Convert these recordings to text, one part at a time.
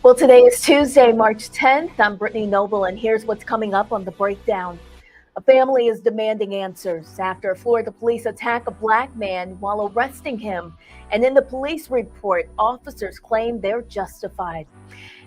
Well, today is Tuesday, March 10th. I'm Brittany Noble, and here's what's coming up on the breakdown. A family is demanding answers after Florida police attack a black man while arresting him. And in the police report, officers claim they're justified.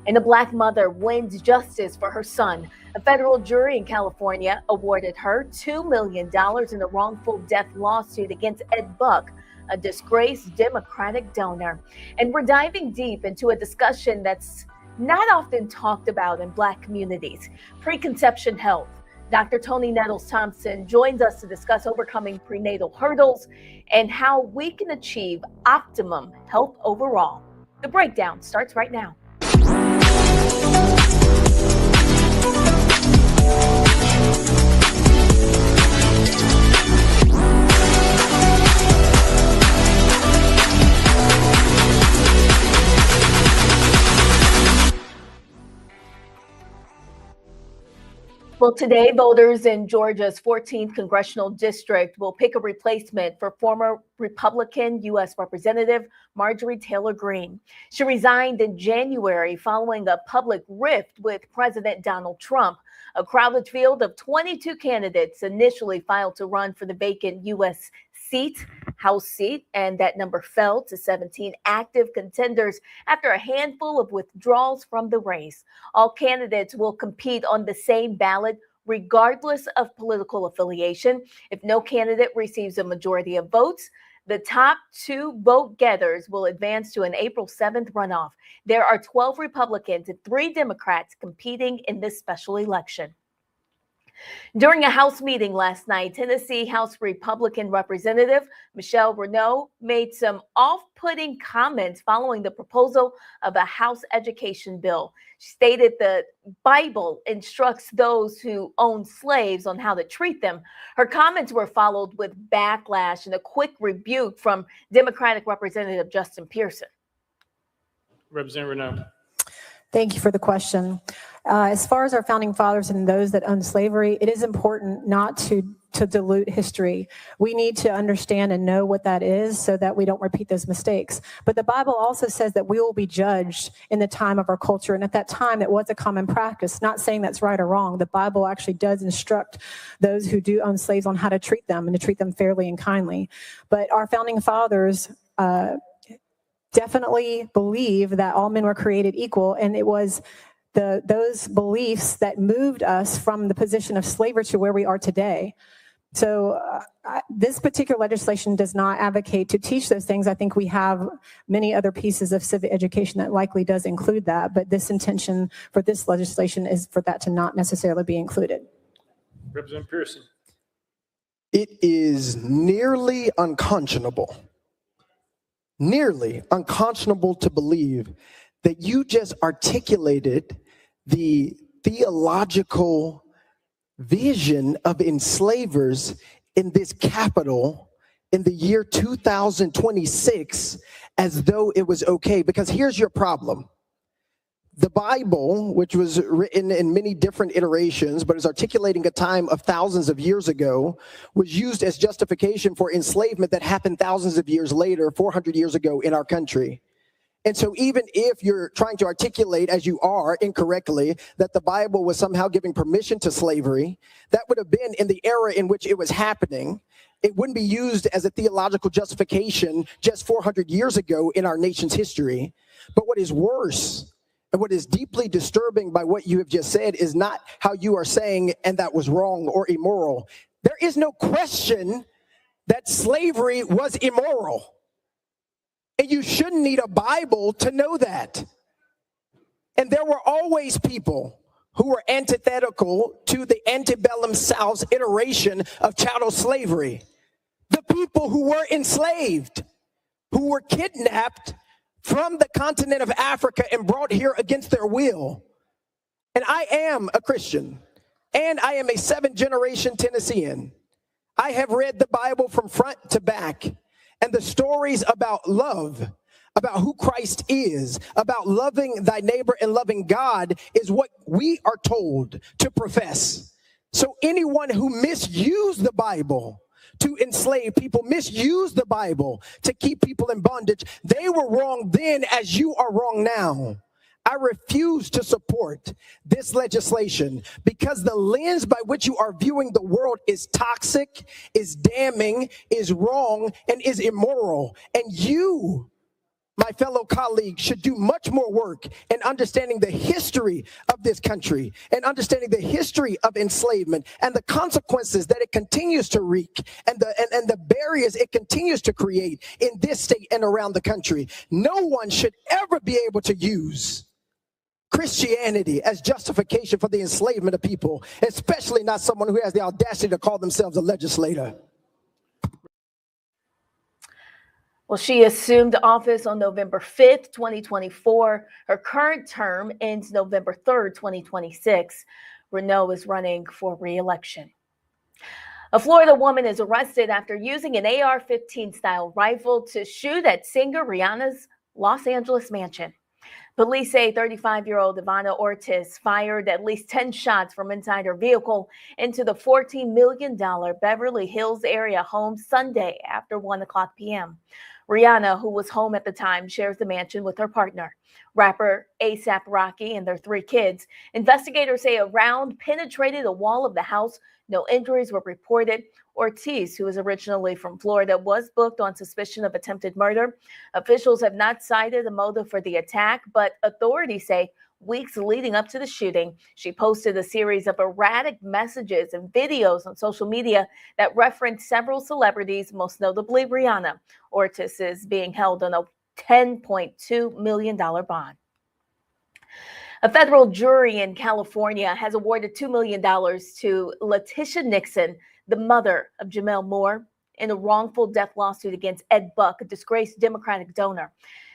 And a black mother wins justice for her son. A federal jury in California awarded her $2 million in a wrongful death lawsuit against Ed Buck, a disgraced Democratic donor. And we're diving deep into a discussion that's not often talked about in Black communities: preconception health. Dr. Toni Nettles Thompson joins us to discuss overcoming prenatal hurdles and how we can achieve optimum health overall. The breakdown starts right now. Well, today, voters in Georgia's 14th congressional district will pick a replacement for former Republican U.S. Representative Marjorie Taylor Greene. She resigned in January following a public rift with President Donald Trump. A crowded field of 22 candidates initially filed to run for the vacant U.S. House seat, and that number fell to 17 active contenders after a handful of withdrawals from the race. All candidates will compete on the same ballot, regardless of political affiliation. If no candidate receives a majority of votes, the top two vote getters will advance to an April 7th runoff. There are 12 Republicans and 3 Democrats competing in this special election. During a House meeting last night, Tennessee House Republican Representative Michelle Renaud made some off-putting comments following the proposal of a House education bill. She stated the Bible instructs those who own slaves on how to treat them. Her comments were followed with backlash and a quick rebuke from Democratic Representative Justin Pearson. Representative Renaud. Thank you for the question. As far as our founding fathers and those that owned slavery, it is important not to dilute history. We need to understand and know what that is so that we don't repeat those mistakes. But the Bible also says that we will be judged in the time of our culture. And at that time, it was a common practice. Not saying that's right or wrong. The Bible actually does instruct those who do own slaves on how to treat them and to treat them fairly and kindly. But our founding fathers definitely believe that all men were created equal, and it was those beliefs that moved us from the position of slavery to where we are today. So this particular legislation does not advocate to teach those things. I think we have many other pieces of civic education that likely does include that, but this intention for this legislation is for that to not necessarily be included. Representative Pearson. It is nearly unconscionable to believe that you just articulated the theological vision of enslavers in this Capitol in the year 2026 as though it was okay. Because here's your problem. The Bible, which was written in many different iterations, but is articulating a time of thousands of years ago, was used as justification for enslavement that happened thousands of years later, 400 years ago in our country. And so even if you're trying to articulate, as you are incorrectly, that the Bible was somehow giving permission to slavery, that would have been in the era in which it was happening. It wouldn't be used as a theological justification just 400 years ago in our nation's history. But what is worse, and what is deeply disturbing by what you have just said, is not how you are saying, and that was wrong or immoral. There is no question that slavery was immoral. And you shouldn't need a Bible to know that. And there were always people who were antithetical to the antebellum South's iteration of chattel slavery. The people who were enslaved, who were kidnapped from the continent of Africa and brought here against their will. And I am a Christian, and I am a 7th-generation Tennessean. I have read the Bible from front to back, and the stories about love, about who Christ is, about loving thy neighbor and loving God is what we are told to profess. So anyone who misused the Bible to enslave people, misuse the Bible to keep people in bondage, they were wrong then as you are wrong now. I refuse to support this legislation because the lens by which you are viewing the world is toxic, is damning, is wrong, and is immoral. And you, my fellow colleagues, should do much more work in understanding the history of this country and understanding the history of enslavement and the consequences that it continues to wreak and the barriers it continues to create in this state and around the country. No one should ever be able to use Christianity as justification for the enslavement of people, especially not someone who has the audacity to call themselves a legislator. Well, she assumed office on November 5th, 2024. Her current term ends November 3rd, 2026. Renault is running for re-election. A Florida woman is arrested after using an AR-15 style rifle to shoot at singer Rihanna's Los Angeles mansion. Police say 35-year-old Ivana Ortiz fired at least 10 shots from inside her vehicle into the $14 million Beverly Hills area home Sunday after 1:00 p.m. Rihanna, who was home at the time, shares the mansion with her partner, rapper A$AP Rocky, and their 3 kids. Investigators say a round penetrated a wall of the house. No injuries were reported. Ortiz, who is originally from Florida, was booked on suspicion of attempted murder. Officials have not cited a motive for the attack, but authorities say weeks leading up to the shooting, she posted a series of erratic messages and videos on social media that referenced several celebrities, most notably Rihanna. Ortiz is being held on a $10.2 million bond. A federal jury in California has awarded $2 million to Letitia Nixon, the mother of Jamel Moore, in a wrongful death lawsuit against Ed Buck, a disgraced Democratic donor.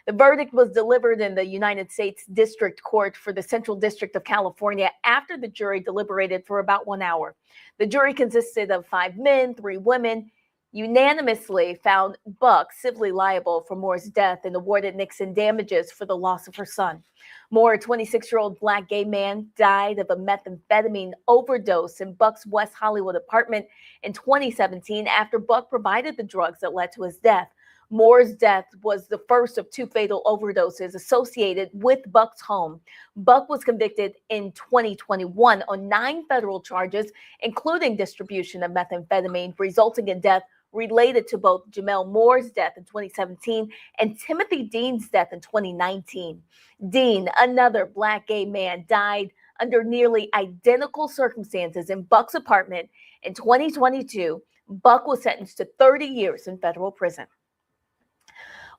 The verdict was delivered in the United States District Court for the Central District of California after the jury deliberated for about 1 hour. The jury consisted of 5 men, 3 women, unanimously found Buck civilly liable for Moore's death and awarded Nixon damages for the loss of her son. Moore, a 26-year-old black gay man, died of a methamphetamine overdose in Buck's West Hollywood apartment in 2017 after Buck provided the drugs that led to his death. Moore's death was the first of 2 fatal overdoses associated with Buck's home. Buck was convicted in 2021 on 9 federal charges, including distribution of methamphetamine, resulting in death related to both Jamel Moore's death in 2017 and Timothy Dean's death in 2019. Dean, another black gay man, died under nearly identical circumstances in Buck's apartment in 2022. Buck was sentenced to 30 years in federal prison.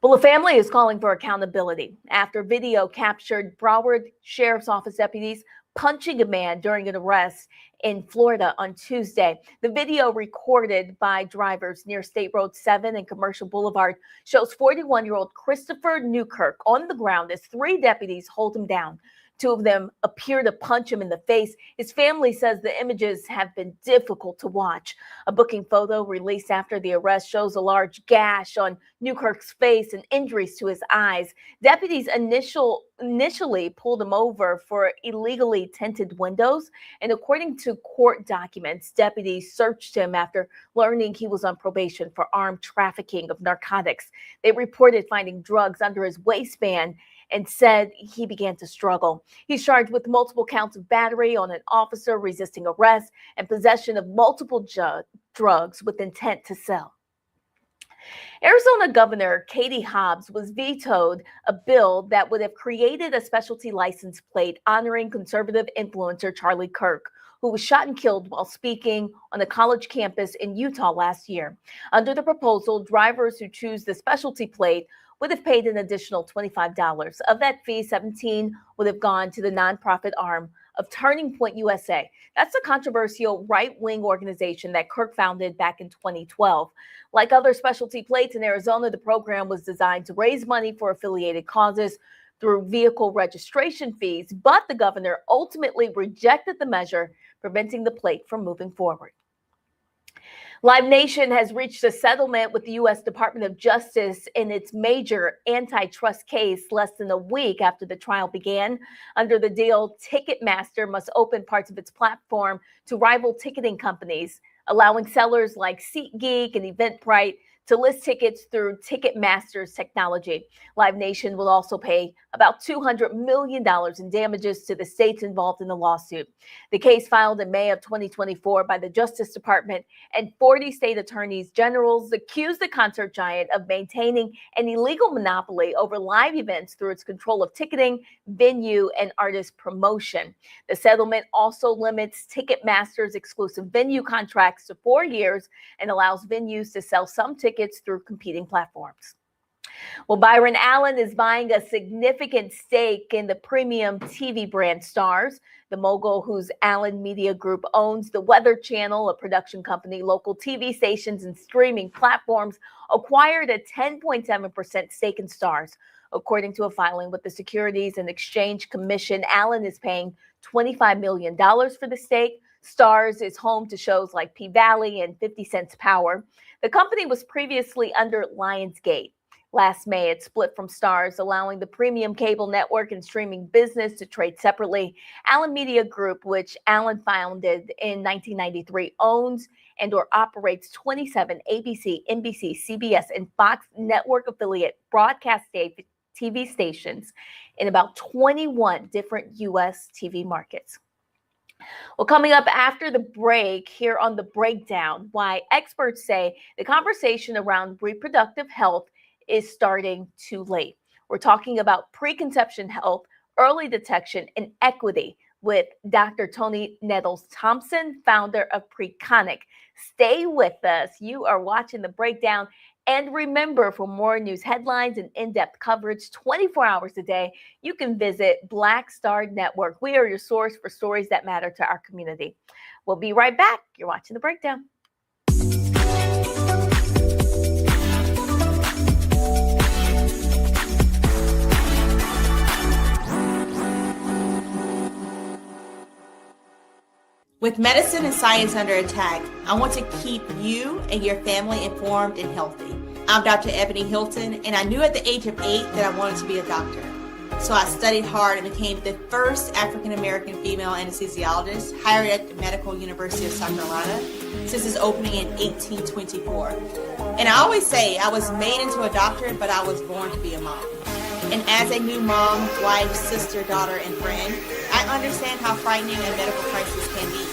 Well, the family is calling for accountability after video captured Broward Sheriff's Office deputies punching a man during an arrest in Florida on Tuesday. The video, recorded by drivers near State Road 7 and Commercial Boulevard, shows 41-year-old Christopher Newkirk on the ground as 3 deputies hold him down. 2 of them appear to punch him in the face. His family says the images have been difficult to watch. A booking photo released after the arrest shows a large gash on Newkirk's face and injuries to his eyes. Deputies initially pulled him over for illegally tinted windows, and according to court documents, deputies searched him after learning he was on probation for armed trafficking of narcotics. They reported finding drugs under his waistband and said he began to struggle. He's charged with multiple counts of battery on an officer, resisting arrest, and possession of multiple drugs with intent to sell. Arizona Governor Katie Hobbs was vetoed a bill that would have created a specialty license plate honoring conservative influencer Charlie Kirk, who was shot and killed while speaking on a college campus in Utah last year. Under the proposal, drivers who choose the specialty plate would have paid an additional $25. Of that fee, $17 would have gone to the nonprofit arm of Turning Point USA. That's a controversial right-wing organization that Kirk founded back in 2012. Like other specialty plates in Arizona, the program was designed to raise money for affiliated causes through vehicle registration fees, but the governor ultimately rejected the measure, preventing the plate from moving forward. Live Nation has reached a settlement with the U.S. Department of Justice in its major antitrust case less than a week after the trial began. Under the deal, Ticketmaster must open parts of its platform to rival ticketing companies, allowing sellers like SeatGeek and Eventbrite to list tickets through Ticketmaster's technology. Live Nation will also pay about $200 million in damages to the states involved in the lawsuit. The case filed in May of 2024 by the Justice Department and 40 state attorneys generals accused the concert giant of maintaining an illegal monopoly over live events through its control of ticketing, venue, and artist promotion. The settlement also limits Ticketmaster's exclusive venue contracts to 4 years and allows venues to sell some tickets through competing platforms. Well, Byron Allen is buying a significant stake in the premium TV brand Starz. The mogul, whose Allen Media Group owns the Weather Channel, a production company, local TV stations, and streaming platforms, acquired a 10.7% stake in Starz. According to a filing with the Securities and Exchange Commission, Allen is paying $25 million for the stake. Starz is home to shows like P-Valley and 50 Cent's Power. The company was previously under Lionsgate. Last May, it split from Starz, allowing the premium cable network and streaming business to trade separately. Allen Media Group, which Allen founded in 1993, owns and or operates 27 ABC, NBC, CBS, and Fox network affiliate broadcast TV stations in about 21 different U.S. TV markets. Well, coming up after the break, here on The Breakdown, why experts say the conversation around reproductive health is starting too late. We're talking about preconception health, early detection, and equity with Dr. Toni Nettles Thompson, founder of Preconception. Stay with us. You are watching The Breakdown. And remember, for more news headlines and in-depth coverage 24 hours a day, you can visit Black Star Network. We are your source for stories that matter to our community. We'll be right back. You're watching The Breakdown. With medicine and science under attack, I want to keep you and your family informed and healthy. I'm Dr. Ebony Hilton, and I knew at the age of 8 that I wanted to be a doctor. So I studied hard and became the first African-American female anesthesiologist hired at the Medical University of South Carolina since its opening in 1824. And I always say I was made into a doctor, but I was born to be a mom. And as a new mom, wife, sister, daughter, and friend, I understand how frightening a medical crisis can be.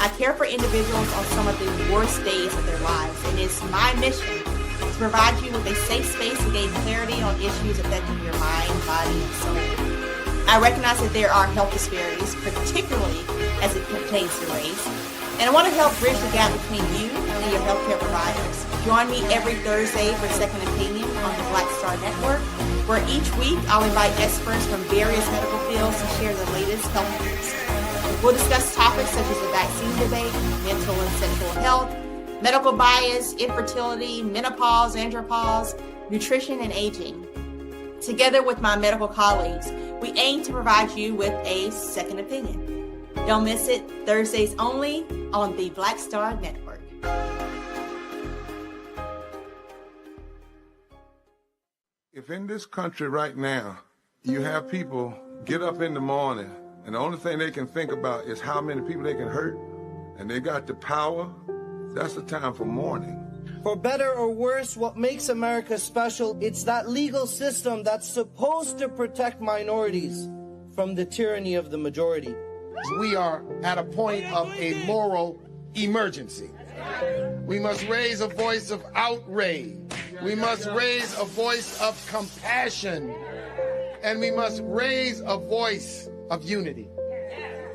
I care for individuals on some of the worst days of their lives, and it's my mission to provide you with a safe space to gain clarity on issues affecting your mind, body, and soul. I recognize that there are health disparities, particularly as it pertains to race, and I want to help bridge the gap between you and your healthcare providers. Join me every Thursday for Second Opinion on the Black Star Network, where each week I'll invite experts from various medical fields to share the latest health news. We'll discuss topics such as the vaccine debate, mental and sexual health, medical bias, infertility, menopause, andropause, nutrition, and aging. Together with my medical colleagues, we aim to provide you with a second opinion. Don't miss it, Thursdays only on the Black Star Network. If in this country right now, you have people get up in the morning and the only thing they can think about is how many people they can hurt, and they got the power, that's the time for mourning. For better or worse, what makes America special, it's that legal system that's supposed to protect minorities from the tyranny of the majority. We are at a point of a moral emergency. We must raise a voice of outrage. We must raise a voice of compassion. And we must raise a voice of unity.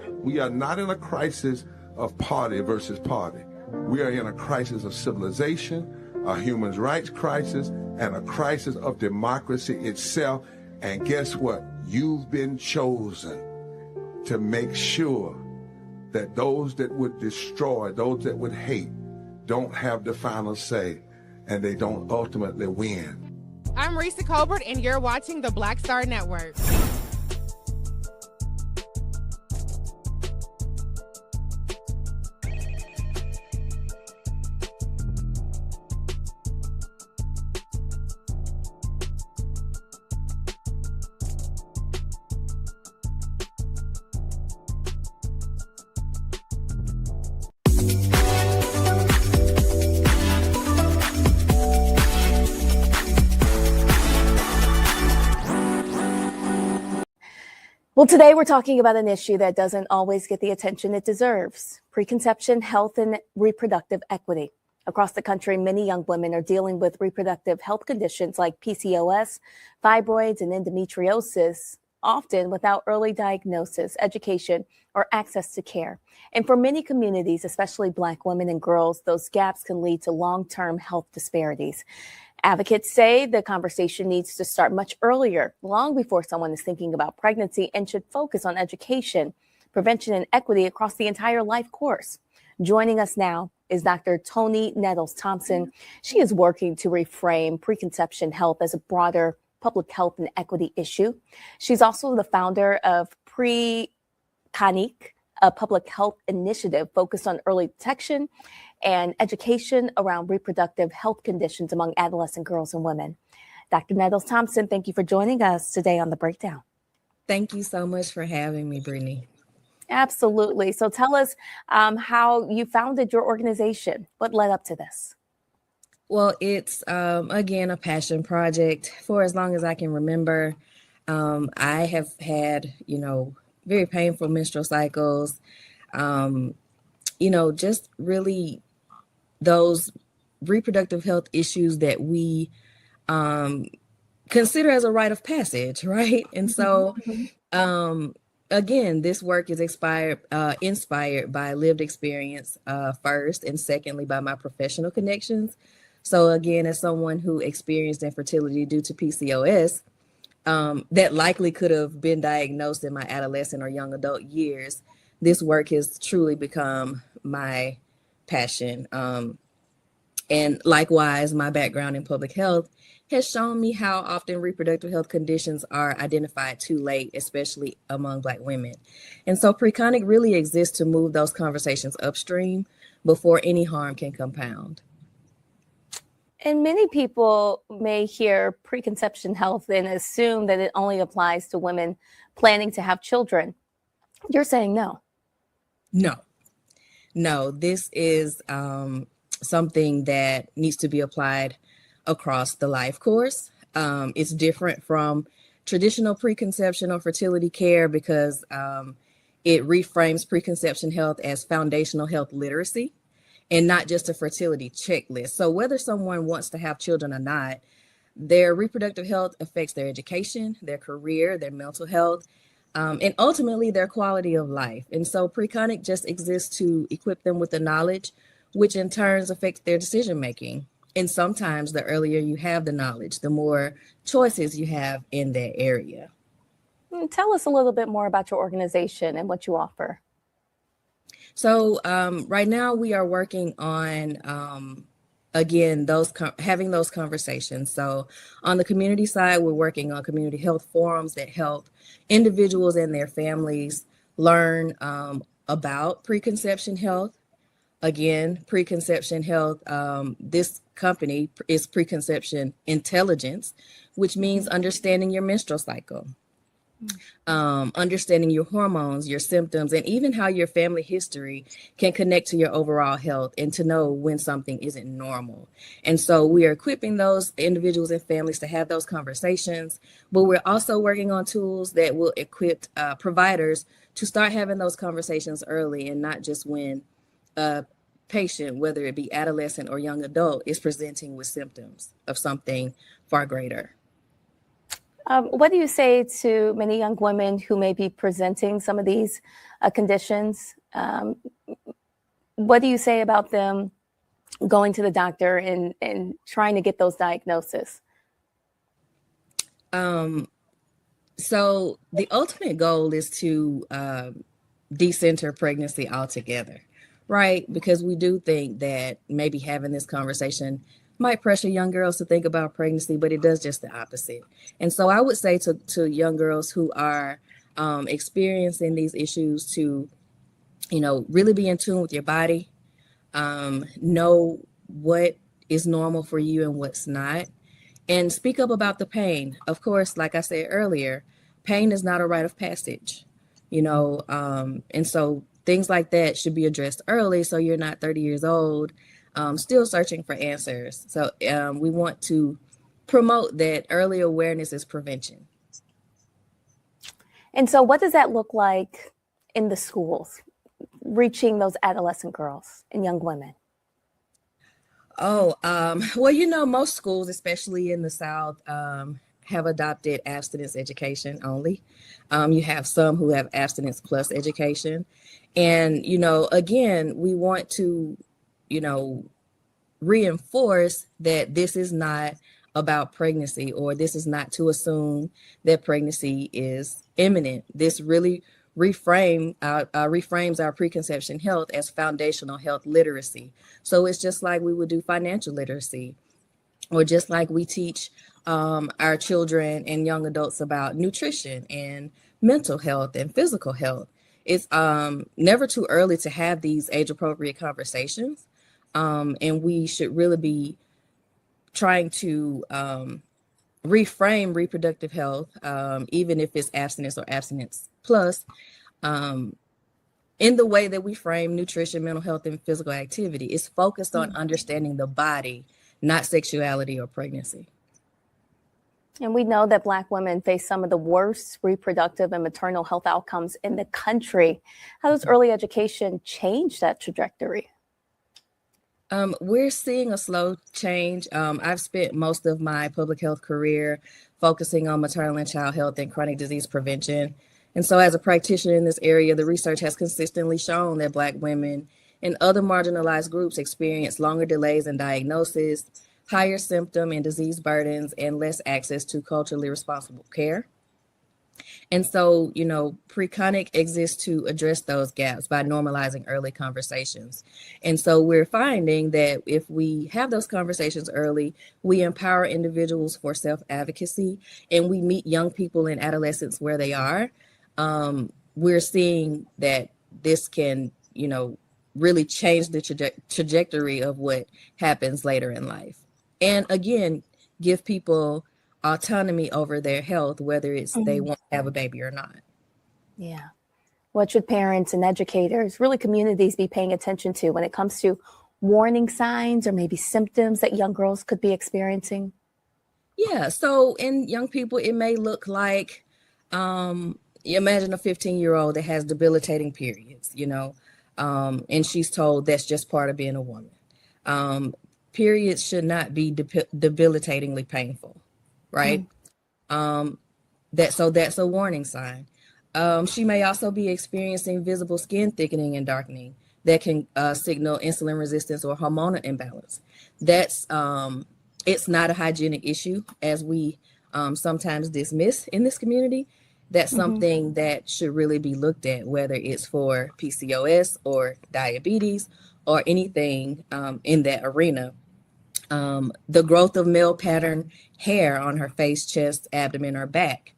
We are not in a crisis of party versus party. We are in a crisis of civilization, a human rights crisis, and a crisis of democracy itself. And guess what? You've been chosen to make sure that those that would destroy, those that would hate, don't have the final say, and they don't ultimately win. I'm Risa Colbert, and you're watching the Black Star Network. Well, today we're talking about an issue that doesn't always get the attention it deserves: preconception, health, and reproductive equity. Across the country, many young women are dealing with reproductive health conditions like PCOS, fibroids, and endometriosis, often without early diagnosis, education, or access to care. And for many communities, especially Black women and girls, those gaps can lead to long-term health disparities. Advocates say the conversation needs to start much earlier, long before someone is thinking about pregnancy, and should focus on education, prevention, and equity across the entire life course. Joining us now is Dr. Toni Nettles Thompson. She is working to reframe preconception health as a broader public health and equity issue. She's also the founder of Preconception, a public health initiative focused on early detection and education around reproductive health conditions among adolescent girls and women. Dr. Nettles Thompson, thank you for joining us today on The Breakdown. Thank you so much for having me, Brittany. Absolutely. So tell us how you founded your organization. What led up to this? Well, it's, again, a passion project. For as long as I can remember, I have had, very painful menstrual cycles, just really those reproductive health issues that we consider as a rite of passage, right? And so, again, this work is inspired by lived experience first, and secondly, by my professional connections. So again, as someone who experienced infertility due to PCOS, that likely could have been diagnosed in my adolescent or young adult years, this work has truly become my passion. And likewise, my background in public health has shown me how often reproductive health conditions are identified too late, especially among Black women. And so Preconic really exists to move those conversations upstream before any harm can compound. And many people may hear preconception health and assume that it only applies to women planning to have children. You're saying no. No, this is something that needs to be applied across the life course. It's different from traditional preconception or fertility care because it reframes preconception health as foundational health literacy and not just a fertility checklist. So whether someone wants to have children or not, their reproductive health affects their education, their career, their mental health, and ultimately their quality of life. And so Preconic just exists to equip them with the knowledge, which in turn affects their decision making. And sometimes the earlier you have the knowledge, the more choices you have in that area. Tell us a little bit more about your organization and what you offer. So right now we are working on, again, having those conversations. So on the community side, we're working on community health forums that help individuals and their families learn about preconception health. Again, preconception health, this company is Preconception Intelligence, which means understanding your menstrual cycle, understanding your hormones, your symptoms, and even how your family history can connect to your overall health and to know when something isn't normal. And so we are equipping those individuals and families to have those conversations, but we're also working on tools that will equip providers to start having those conversations early and not just when a patient, whether it be adolescent or young adult, is presenting with symptoms of something far greater. What do you say to many young women who may be presenting some of these conditions? What do you say about them going to the doctor and trying to get those diagnoses? So the ultimate goal is to decenter pregnancy altogether, right? Because we do think that maybe having this conversation might pressure young girls to think about pregnancy, but it does just the opposite. And so I would say to young girls who are experiencing these issues to, really be in tune with your body, know what is normal for you and what's not, and speak up about the pain. Of course, like I said earlier, pain is not a rite of passage, and so things like that should be addressed early so you're not 30 years old still searching for answers. So we want to promote that early awareness is prevention. And so what does that look like in the schools, reaching those adolescent girls and young women? Well, most schools, especially in the South, have adopted abstinence education only. You have some who have abstinence plus education. And, again, we want to, reinforce that this is not about pregnancy, or this is not to assume that pregnancy is imminent. This really reframes our preconception health as foundational health literacy. So it's just like we would do financial literacy, or just like we teach our children and young adults about nutrition and mental health and physical health. It's never too early to have these age-appropriate conversations. And we should really be trying to reframe reproductive health, even if it's abstinence or abstinence plus, in the way that we frame nutrition, mental health, and physical activity. It's focused on understanding the body, not sexuality or pregnancy. And we know that Black women face some of the worst reproductive and maternal health outcomes in the country. How does early education change that trajectory? We're seeing a slow change. I've spent most of my public health career focusing on maternal and child health and chronic disease prevention. And so as a practitioner in this area, the research has consistently shown that Black women and other marginalized groups experience longer delays in diagnosis, higher symptom and disease burdens, and less access to culturally responsible care. And so, Preconic exists to address those gaps by normalizing early conversations. And so we're finding that if we have those conversations early, we empower individuals for self-advocacy, and we meet young people and adolescents where they are. We're seeing that this can, really change the trajectory of what happens later in life. And again, give people autonomy over their health, whether it's they want to have a baby or not. Yeah. What should parents and educators, really communities, be paying attention to when it comes to warning signs or maybe symptoms that young girls could be experiencing? Yeah. So in young people, it may look like, you imagine a 15-year-old that has debilitating periods, and she's told that's just part of being a woman. Periods should not be debilitatingly painful, right? That's a warning sign. She may also be experiencing visible skin thickening and darkening that can signal insulin resistance or hormonal imbalance. That's it's not a hygienic issue, as we sometimes dismiss in this community. That's something that should really be looked at, whether it's for PCOS or diabetes or anything in that arena. The growth of male pattern hair on her face, chest, abdomen, or back.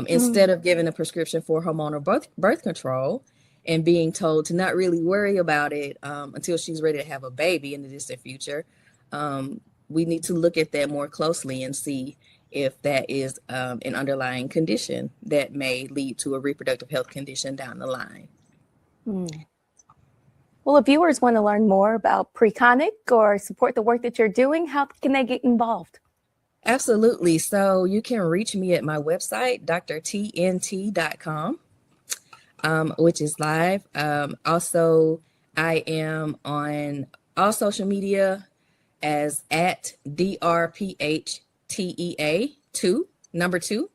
Instead of giving a prescription for hormonal birth control and being told to not really worry about it until she's ready to have a baby in the distant future, we need to look at that more closely and see if that is an underlying condition that may lead to a reproductive health condition down the line. Well, if viewers want to learn more about Preconic or support the work that you're doing, how can they get involved? Absolutely. So you can reach me at my website, drtnt.com, which is live. Also, I am on all social media as at DRPHTEA2, number 2.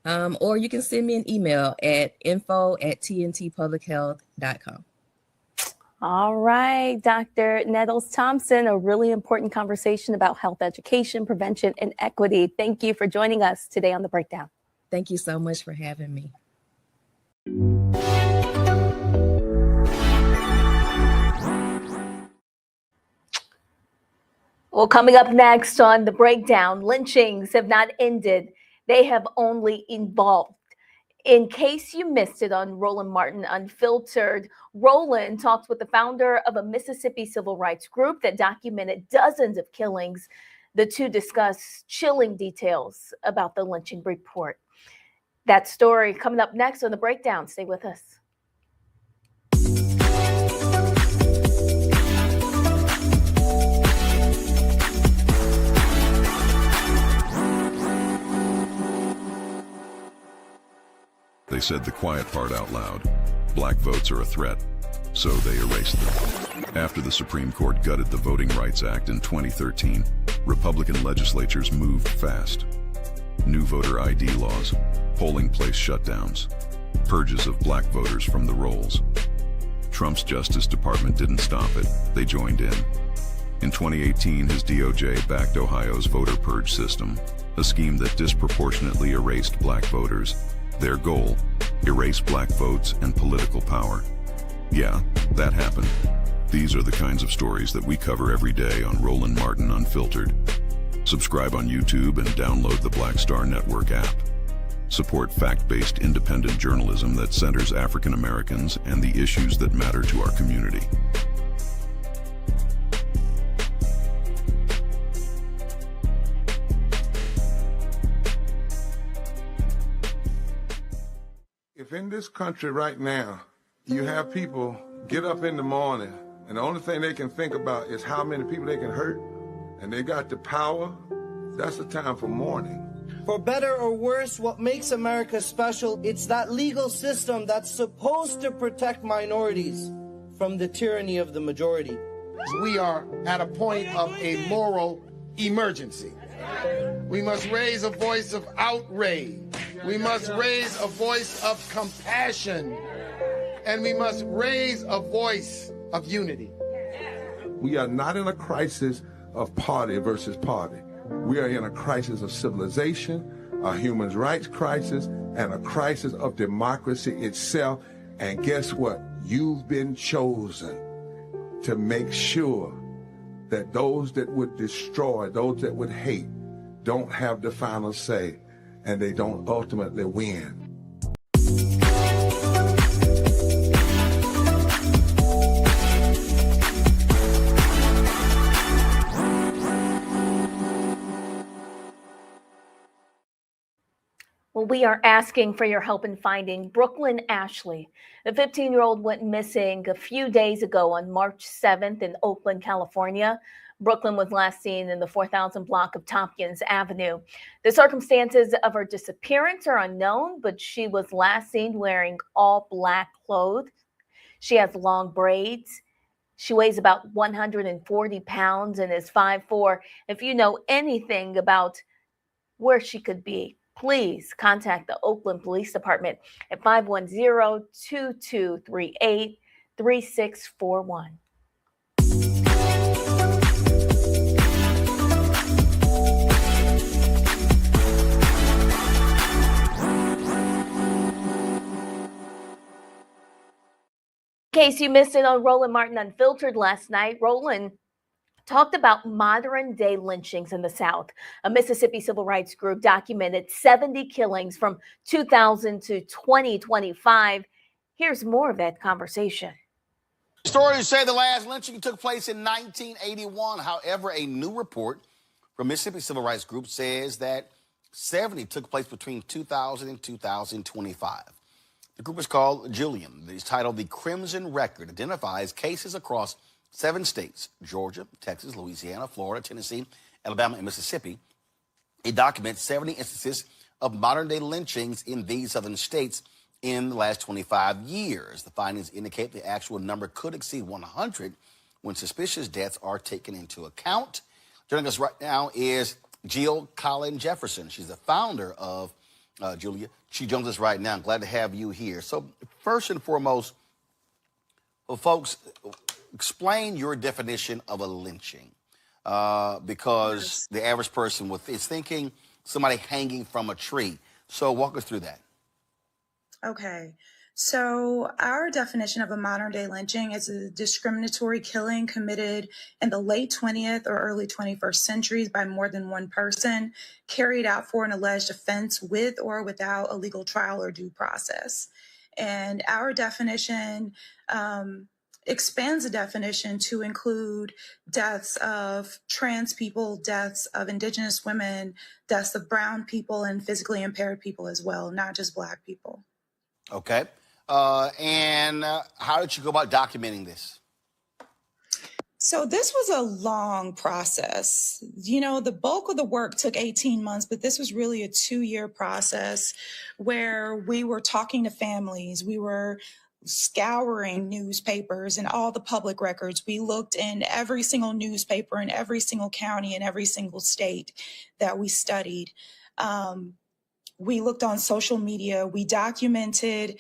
Or you can send me an email at info@tntpublichealth.com. All right, Dr. Nettles Thompson, a really important conversation about health education, prevention, and equity. Thank you for joining us today on The Breakdown. Thank you so much for having me. Well, coming up next on The Breakdown, lynchings have not ended. They have only evolved. In case you missed it on Roland Martin Unfiltered, Roland talked with the founder of a Mississippi civil rights group that documented dozens of killings. The two discuss chilling details about the lynching report. That story coming up next on The Breakdown. Stay with us. They said the quiet part out loud. Black votes are a threat, so they erased them. After the Supreme Court gutted the Voting Rights Act in 2013, Republican legislatures moved fast. New voter ID laws, polling place shutdowns, purges of black voters from the rolls. Trump's Justice Department didn't stop it, they joined in. In 2018, his DOJ backed Ohio's voter purge system, a scheme that disproportionately erased black voters. Their goal, erase black votes and political power. Yeah, that happened. These are the kinds of stories that we cover every day on Roland Martin Unfiltered. Subscribe on YouTube and download the Black Star Network app. Support fact-based independent journalism that centers African Americans and the issues that matter to our community. If in this country right now, you have people get up in the morning and the only thing they can think about is how many people they can hurt, and they got the power, that's the time for mourning. For better or worse, what makes America special, it's that legal system that's supposed to protect minorities from the tyranny of the majority. We are at a point of a moral emergency. We must raise a voice of outrage. We must raise a voice of compassion. And we must raise a voice of unity. We are not in a crisis of party versus party. We are in a crisis of civilization, a human rights crisis, and a crisis of democracy itself. And guess what? You've been chosen to make sure that those that would destroy, those that would hate, don't have the final say, and they don't ultimately win. Well, we are asking for your help in finding Brooklyn Ashley. The 15-year-old went missing a few days ago on March 7th in Oakland, California. Brooklyn was last seen in the 4000 block of Tompkins Avenue. The circumstances of her disappearance are unknown, but she was last seen wearing all black clothes. She has long braids. She weighs about 140 pounds and is 5'4". If you know anything about where she could be, please contact the Oakland Police Department at 510-2238-3641. In case you missed it on Roland Martin Unfiltered last night, Roland talked about modern-day lynchings in the South. A Mississippi civil rights group documented 70 killings from 2000 to 2025. Here's more of that conversation. Stories say the last lynching took place in 1981. However, a new report from Mississippi civil rights group says that 70 took place between 2000 and 2025. The group is called Julian. It's titled The Crimson Record, identifies cases across 7 states, Georgia, Texas, Louisiana, Florida, Tennessee, Alabama, and Mississippi. It documents 70 instances of modern-day lynchings in these southern states in the last 25 years. The findings indicate the actual number could exceed 100 when suspicious deaths are taken into account. Joining us right now is Jill Collin Jefferson. She's the founder of Julia. She joins us right now. I'm glad to have you here. So first and foremost, well, folks, explain your definition of a lynching, because the average person is thinking somebody hanging from a tree. So walk us through that. Okay. So our definition of a modern day lynching is a discriminatory killing committed in the late 20th or early 21st centuries by more than one person, carried out for an alleged offense with or without a legal trial or due process. And our definition expands the definition to include deaths of trans people, deaths of indigenous women, deaths of brown people, and physically impaired people as well, not just Black people. Okay. And how did you go about documenting this? So this was a long process. You know, the bulk of the work took 18 months, but this was really a 2-year process where we were talking to families. We were scouring newspapers and all the public records. We looked in every single newspaper in every single county in every single state that we studied. We looked on social media. We documented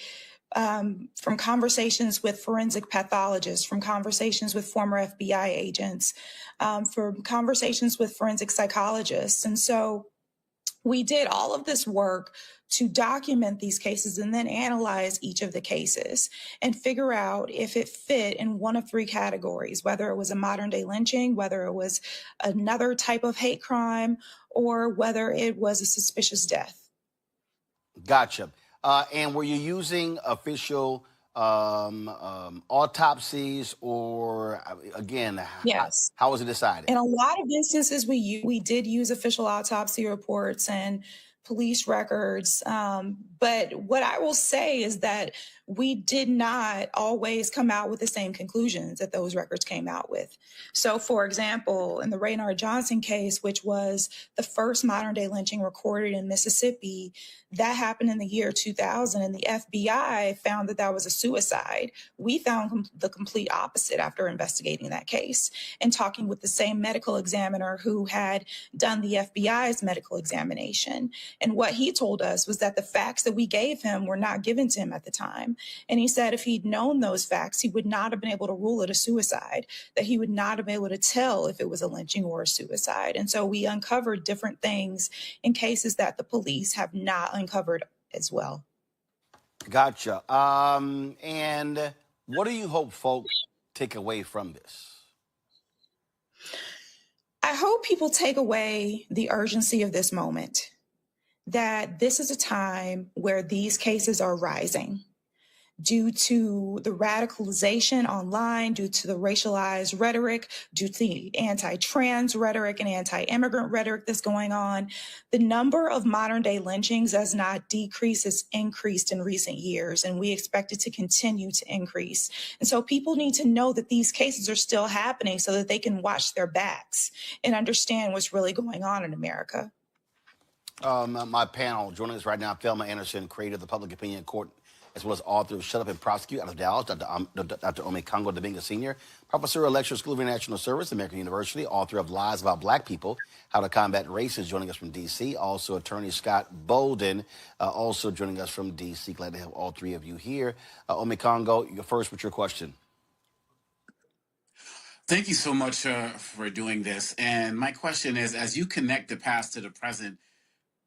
from conversations with forensic pathologists, from conversations with former FBI agents, from conversations with forensic psychologists. And so we did all of this work to document these cases and then analyze each of the cases and figure out if it fit in one of 3 categories, whether it was a modern day lynching, whether it was another type of hate crime, or whether it was a suspicious death. Gotcha. And were you using official autopsies, or again, Yes. how was it decided? In a lot of instances, we did use official autopsy reports and police records. But what I will say is that we did not always come out with the same conclusions that those records came out with. So, for example, in the Raynard Johnson case, which was the first modern day lynching recorded in Mississippi, that happened in the year 2000, and the FBI found that that was a suicide. We found the complete opposite after investigating that case and talking with the same medical examiner who had done the FBI's medical examination. And what he told us was that the facts that we gave him were not given to him at the time. And he said if he'd known those facts, he would not have been able to rule it a suicide, that he would not have been able to tell if it was a lynching or a suicide. And so we uncovered different things in cases that the police have not uncovered as well. Gotcha. And what do you hope folks take away from this? I hope people take away the urgency of this moment, that this is a time where these cases are rising due to the radicalization online, due to the racialized rhetoric, due to the anti-trans rhetoric and anti-immigrant rhetoric that's going on. The number of modern day lynchings has not decreased, it's increased in recent years, and we expect it to continue to increase. And so people need to know that these cases are still happening so that they can watch their backs and understand what's really going on in America. My panel joining us right now, Thelma Anderson, creator of the Public Opinion Court, as well as author of Shut Up and Prosecute out of Dallas, Dr. Ome Congo Dominguez Sr., professor of lecturer, School of International Service, American University, author of Lies About Black People, How to Combat Race, is joining us from D.C. Also, attorney Scott Bolden, also joining us from D.C. Glad to have all 3 of you here. Ome Congo, you're first with your question. Thank you so much for doing this. And my question is, as you connect the past to the present,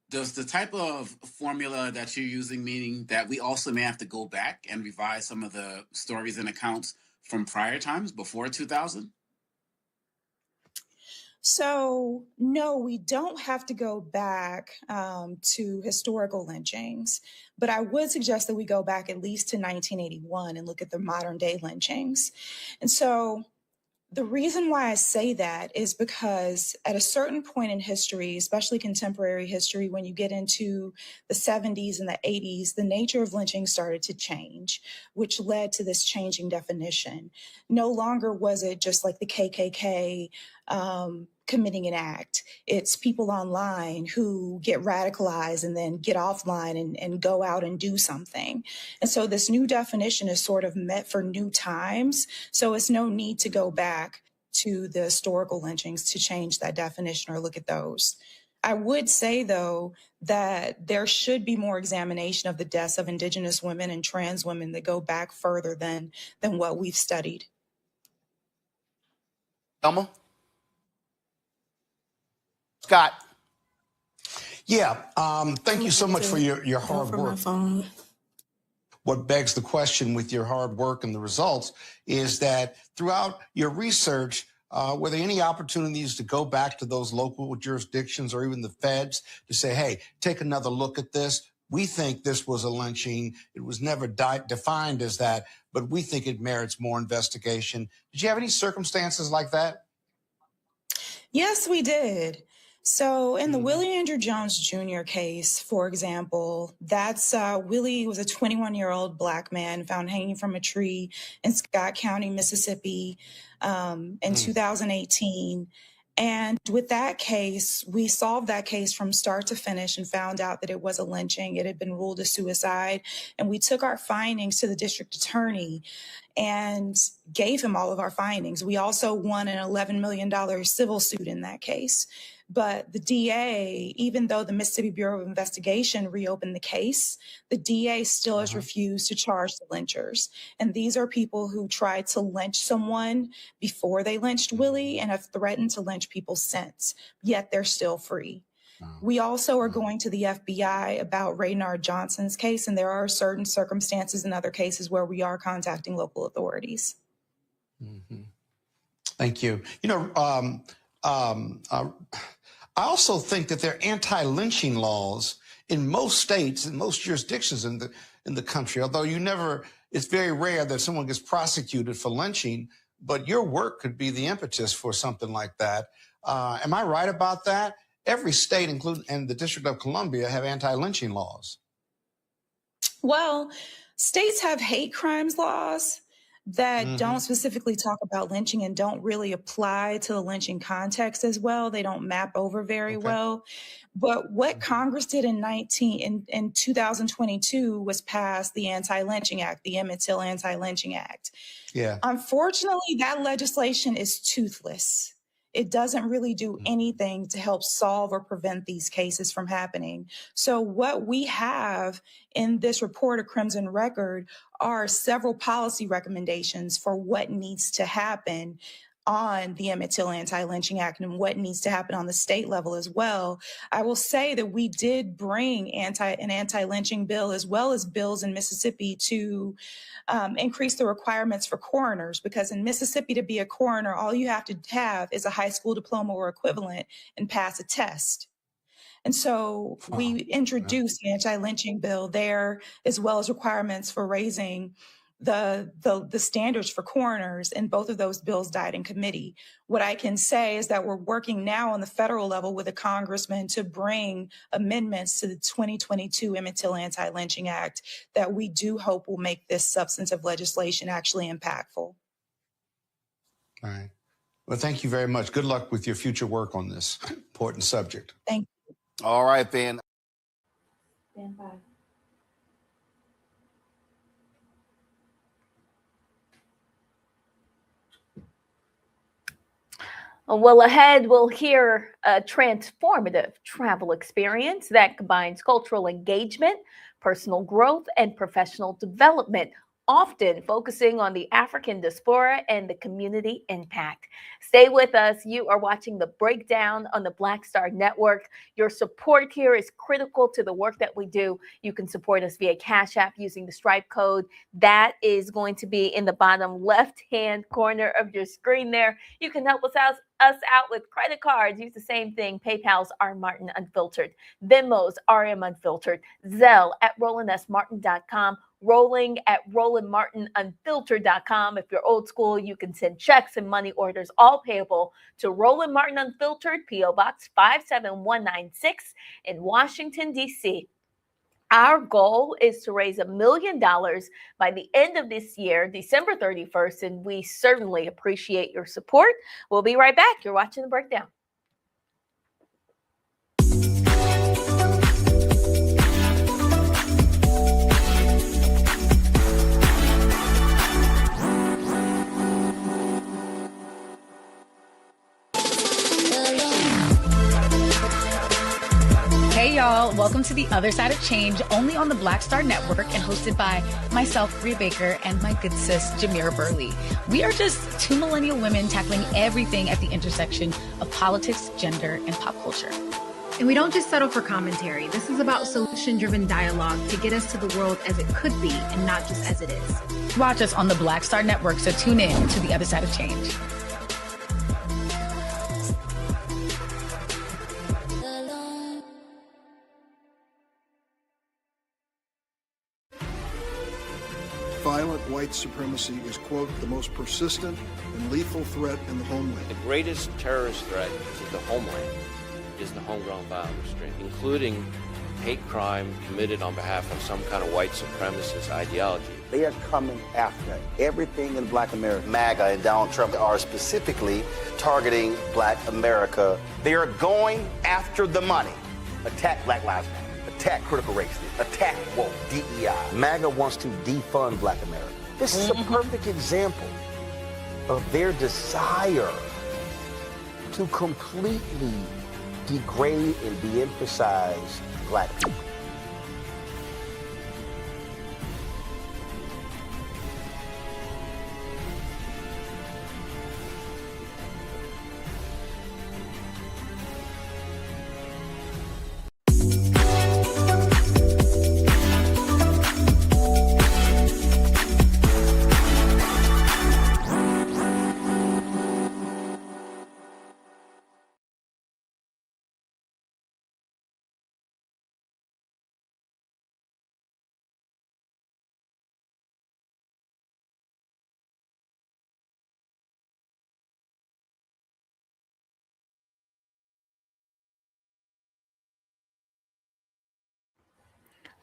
does the type of formula that you're using, meaning that we also may have to go back and revise some of the stories and accounts from prior times before 2000? So, no, we don't have to go back to historical lynchings, but I would suggest that we go back at least to 1981 and look at the modern day lynchings. And so the reason why I say that is because at a certain point in history, especially contemporary history, when you get into the 70s and the 80s, the nature of lynching started to change, which led to this changing definition. No longer was it just like the KKK committing an act. It's people online who get radicalized and then get offline and go out and do something. And so this new definition is sort of meant for new times. So it's no need to go back to the historical lynchings to change that definition or look at those. I would say, though, that there should be more examination of the deaths of Indigenous women and trans women that go back further than what we've studied. Elma? Scott. Yeah, thank you so much for your hard work. What begs the question with your hard work and the results is that throughout your research, were there any opportunities to go back to those local jurisdictions or even the feds to say, hey, take another look at this? We think this was a lynching. It was never defined as that, but we think it merits more investigation. Did you have any circumstances like that? Yes, we did. So in the Willie Andrew Jones Jr. case, for example, that's Willie was a 21-year-old Black man found hanging from a tree in Scott County, Mississippi in 2018. And with that case, we solved that case from start to finish and found out that it was a lynching. It had been ruled a suicide. And we took our findings to the district attorney and gave him all of our findings. We also won an $11 million civil suit in that case. But the DA, even though the Mississippi Bureau of Investigation reopened the case, the DA still has refused to charge the lynchers. And these are people who tried to lynch someone before they lynched Willie and have threatened to lynch people since, yet they're still free. We also are going to the FBI about Raynard Johnson's case, and there are certain circumstances in other cases where we are contacting local authorities. Thank you. You know, I also think that there are anti-lynching laws in most states, in most jurisdictions in the country, although it's very rare that someone gets prosecuted for lynching, but your work could be the impetus for something like that. Am I right about that? Every state, including and the District of Columbia, have anti-lynching laws. Well, states have hate crimes laws that don't specifically talk about lynching and don't really apply to the lynching context as well. They don't map over very well. But what Congress did in 2022 was pass the Anti-Lynching Act, the Emmett Till Anti-Lynching Act. Yeah. Unfortunately, that legislation is toothless. It doesn't really do anything to help solve or prevent these cases from happening. So what we have in this report, A Crimson Record, are several policy recommendations for what needs to happen on the Emmett Till Anti-Lynching Act and what needs to happen on the state level as well. I will say that we did bring an anti-lynching bill as well as bills in Mississippi to increase the requirements for coroners, because in Mississippi, to be a coroner, all you have to have is a high school diploma or equivalent and pass a test. And so we introduced the anti-lynching bill there, as well as requirements for raising the standards for coroners, and both of those bills died in committee. What I can say is that we're working now on the federal level with a congressman to bring amendments to the 2022 Emmett Till Anti-Lynching Act that we do hope will make this substantive legislation actually impactful. All right. Well, thank you very much. Good luck with your future work on this important subject. Thank you. All right, then. Stand by. Well, ahead, we'll hear a transformative travel experience that combines cultural engagement, personal growth, and professional development, often focusing on the African diaspora and the community impact. Stay with us. You are watching The Breakdown on the Black Star Network. Your support here is critical to the work that we do. You can support us via Cash App using the Stripe code. That is going to be in the bottom left-hand corner of your screen there. You can help us out with credit cards. Use the same thing. PayPal's R Martin Unfiltered. Venmo's RM Unfiltered. Zelle at RolandSMartin.com. Rolling at RolandMartinUnfiltered.com. If you're old school, you can send checks and money orders, all payable to Roland Martin Unfiltered, P.O. Box 57196 in Washington, D.C. Our goal is to raise $1 million by the end of this year, December 31st, and we certainly appreciate your support. We'll be right back. You're watching The Breakdown. Hey y'all, welcome to The Other Side of Change, only on the Black Star Network and hosted by myself, Rhea Baker, and my good sis, Jamira Burley. We are just two millennial women tackling everything at the intersection of politics, gender, and pop culture. And we don't just settle for commentary. This is about solution-driven dialogue to get us to the world as it could be and not just as it is. Watch us on the Black Star Network, so tune in to The Other Side of Change. Violent white supremacy is, quote, the most persistent and lethal threat in the homeland. The greatest terrorist threat to the homeland is the homegrown violence string, including hate crime committed on behalf of some kind of white supremacist ideology. They are coming after everything in Black America. MAGA and Donald Trump are specifically targeting Black America. They are going after the money. Attack Black Lives Matter. Attack critical race theory. Attack woke, DEI. MAGA wants to defund Black America. This is a perfect example of their desire to completely degrade and de-emphasize Black people.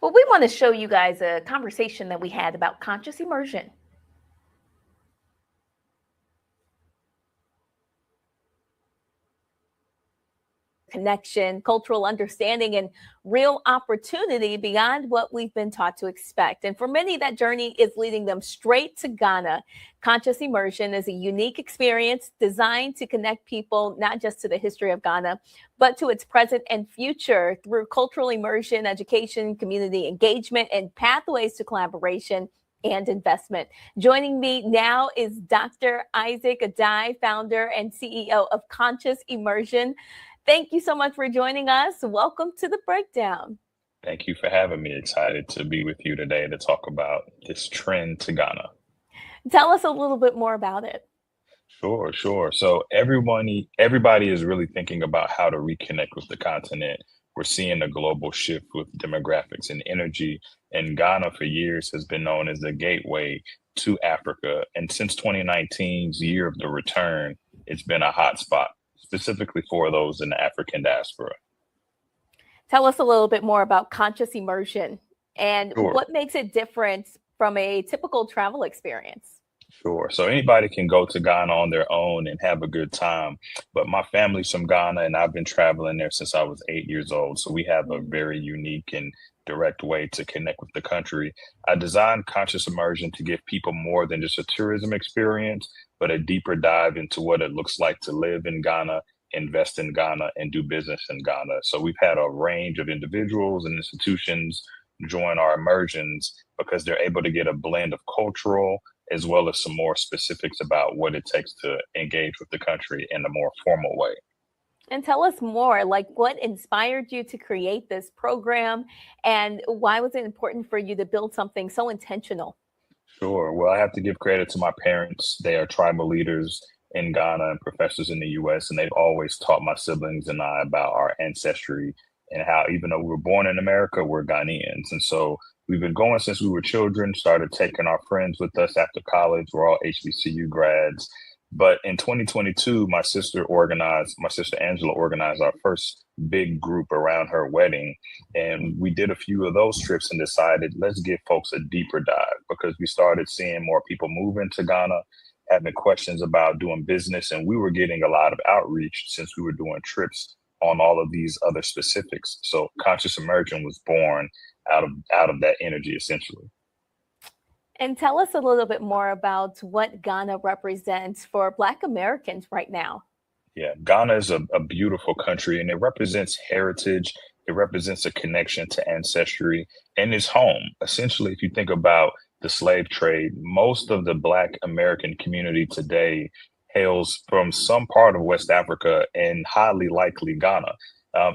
Well, we want to show you guys a conversation that we had about conscious immersion. Connection, cultural understanding, and real opportunity beyond what we've been taught to expect. And for many, that journey is leading them straight to Ghana. Conscious immersion is a unique experience designed to connect people not just to the history of Ghana, but to its present and future through cultural immersion, education, community engagement, and pathways to collaboration and investment. Joining me now is Dr. Isaac Adai, founder and CEO of Conscious Immersion. Thank you so much for joining us. Welcome to the breakdown. Thank you for having me. Excited to be with you today to talk about this trend to Ghana. Tell us a little bit more about it. Sure. So everybody is really thinking about how to reconnect with the continent. We're seeing a global shift with demographics and energy, and Ghana for years has been known as the gateway to Africa. And since 2019's year of the return, it's been a hot spot, specifically for those in the African diaspora. Tell us a little bit more about conscious immersion and Sure. what makes it different from a typical travel experience. Sure. So anybody can go to Ghana on their own and have a good time. But my family's from Ghana and I've been traveling there since I was 8 years old. So we have a very unique and direct way to connect with the country. I designed Conscious Immersion to give people more than just a tourism experience, but a deeper dive into what it looks like to live in Ghana, invest in Ghana, and do business in Ghana. So we've had a range of individuals and institutions join our immersions because they're able to get a blend of cultural as well as some more specifics about what it takes to engage with the country in a more formal way. And tell us more, like what inspired you to create this program and why was it important for you to build something so intentional? Sure. Well, I have to give credit to my parents. They are tribal leaders in Ghana and professors in the US, and they've always taught my siblings and I about our ancestry and how even though we were born in America, we're Ghanaians. And so we've been going since we were children, started taking our friends with us after college. We're all HBCU grads. But in 2022, my sister Angela organized our first big group around her wedding. And we did a few of those trips and decided, let's give folks a deeper dive because we started seeing more people move into Ghana, having questions about doing business. And we were getting a lot of outreach since we were doing trips on all of these other specifics. So Conscious Immersion was born out of that energy, essentially. And tell us a little bit more about what Ghana represents for Black Americans right now. Yeah, Ghana is a beautiful country and it represents heritage. It represents a connection to ancestry and it's home. Essentially, if you think about the slave trade, most of the Black American community today hails from some part of West Africa and highly likely Ghana.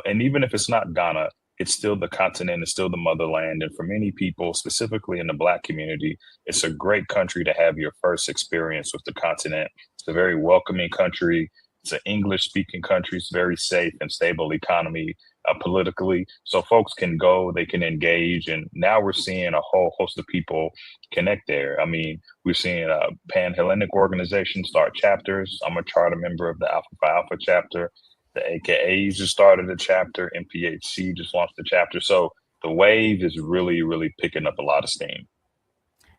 And even if it's not Ghana, it's still the continent, it's still the motherland. And for many people, specifically in the Black community, it's a great country to have your first experience with the continent. It's a very welcoming country. It's an English-speaking country. It's very safe and stable economy politically. So folks can go, they can engage. And now we're seeing a whole host of people connect there. I mean, we're seeing a Pan-Hellenic organization start chapters. I'm a charter member of the Alpha Phi Alpha chapter. The AKAs just started a chapter. MPHC just launched a chapter. So the wave is really, really picking up a lot of steam.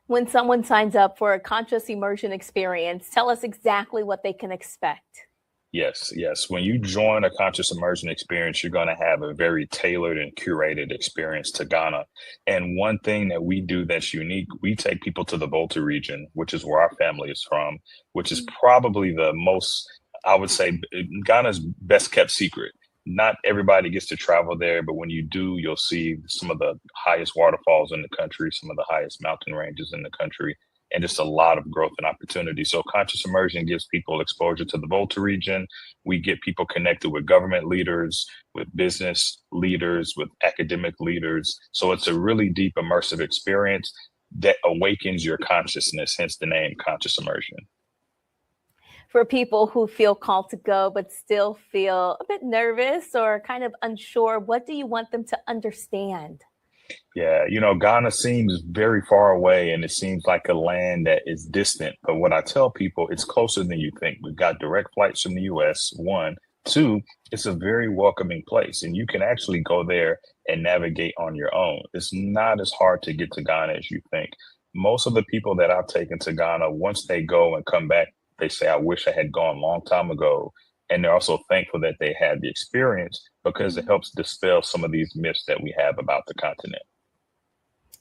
When someone signs up for a conscious immersion experience, tell us exactly what they can expect. Yes. When you join a conscious immersion experience, you're going to have a very tailored and curated experience to Ghana. And one thing that we do that's unique, we take people to the Volta region, which is where our family is from, which is probably the most, I would say, Ghana's best kept secret. Not everybody gets to travel there, but when you do, you'll see some of the highest waterfalls in the country, some of the highest mountain ranges in the country, and just a lot of growth and opportunity. So conscious immersion gives people exposure to the Volta region. We get people connected with government leaders, with business leaders, with academic leaders. So it's a really deep immersive experience that awakens your consciousness, hence the name conscious immersion. For people who feel called to go but still feel a bit nervous or kind of unsure, what do you want them to understand? Yeah, Ghana seems very far away and it seems like a land that is distant. But what I tell people, it's closer than you think. We've got direct flights from the US, one. Two, it's a very welcoming place and you can actually go there and navigate on your own. It's not as hard to get to Ghana as you think. Most of the people that I've taken to Ghana, once they go and come back, they say, I wish I had gone a long time ago. And they're also thankful that they had the experience because it helps dispel some of these myths that we have about the continent.